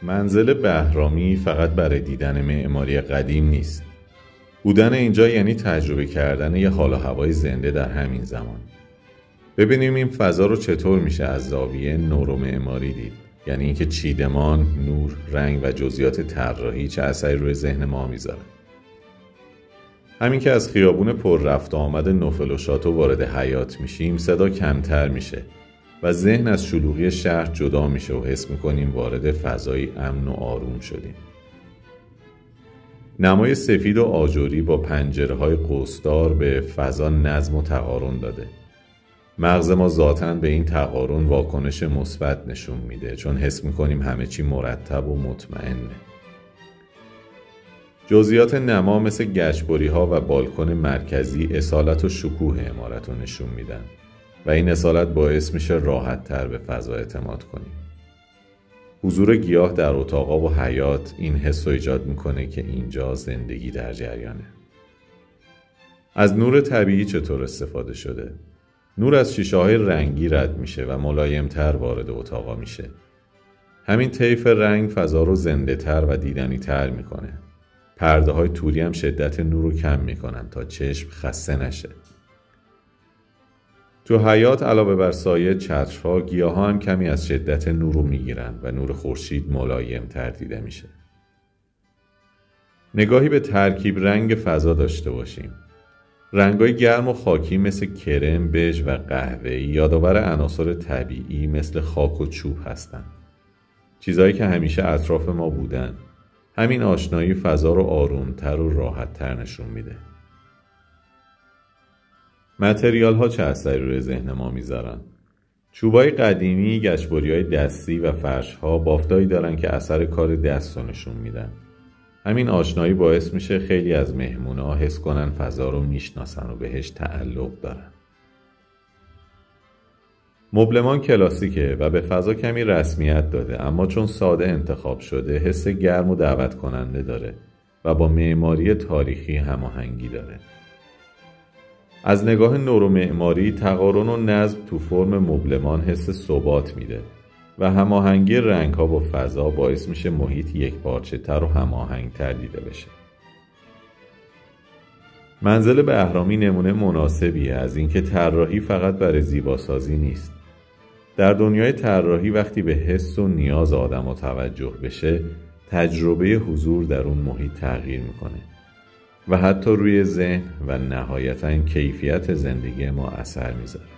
منزل بهرامی فقط برای دیدن معماری قدیم نیست. بودن اینجا یعنی تجربه کردن یه حال و هوای زنده در همین زمان. ببینیم این فضا رو چطور میشه از زاویه نورومعماری دید. یعنی اینکه چیدمان، نور، رنگ و جزئیات طراحی چه اثری روی ذهن ما میذاره. همین که از خیابون پر رفت آمد نوفل و شاتو وارد حیاط میشیم، صدا کمتر میشه و ذهن از شلوغی شهر جدا میشه و حس میکنیم وارد فضایی امن و آروم شدیم. نمای سفید و آجوری با پنجره‌های قوسدار به فضا نظم و تقارن داده. مغز ما ذاتاً به این تقارن واکنش مثبت نشون میده، چون حس میکنیم همه چی مرتب و مطمئنه. جزئیات نما مثل گچبری‌ها و بالکن مرکزی اصالت و شکوه عمارت رو نشون میدن و این اصالت باعث میشه راحت تر به فضا اعتماد کنیم. حضور گیاه در اتاقا و حیاط این حس رو ایجاد میکنه که اینجا زندگی در جریانه. از نور طبیعی چطور استفاده شده؟ نور از شیشه‌های رنگی رد میشه و ملایم‌تر وارد اتاقا میشه. همین طیف رنگ فضا رو زنده‌تر و دیدنی‌تر میکنه. پرده‌های توری هم شدت نور رو کم میکنن تا چشم خسته نشه. تو حیاط علاوه بر سایه چترها، گیاها هم کمی از شدت نور رو میگیرن و نور خورشید ملایم‌تر دیده میشه. نگاهی به ترکیب رنگ فضا داشته باشیم. رنگ‌های گرم و خاکی مثل کرم، بژ و قهوه‌ای یادآور عناصر طبیعی مثل خاک و چوب هستند. چیزایی که همیشه اطراف ما بودن. همین آشنایی فضا رو آرومتر و راحت‌تر نشون میده. متریال ها چه اثری روی ذهن ما میذارن؟ چوبای قدیمی، گچبری‌های دستی و فرش ها بافتایی دارن که اثر کار دست رو نشون میدن. همین آشنایی باعث میشه خیلی از مهمونا حس کنن فضا رو میشناسن و بهش تعلق دارن. مبلمان کلاسیکه و به فضا کمی رسمیت داده، اما چون ساده انتخاب شده حس گرم و دعوت کننده داره و با معماری تاریخی هماهنگی داره. از نگاه نورومعماری تقارن و نظم تو فرم مبلمان حس ثبات میده و هماهنگی رنگ‌ها با فضا باعث میشه محیط یکپارچه‌تر و هماهنگ‌تر دیده بشه. منزل بهرامی نمونه مناسبیه از اینکه طراحی فقط برای زیباسازی نیست. در دنیای طراحی وقتی به حس و نیاز آدم‌ها توجه بشه، تجربه حضور در اون محیط تغییر میکنه و حتی روی ذهن و نهایتاً کیفیت زندگی ما اثر میذاره.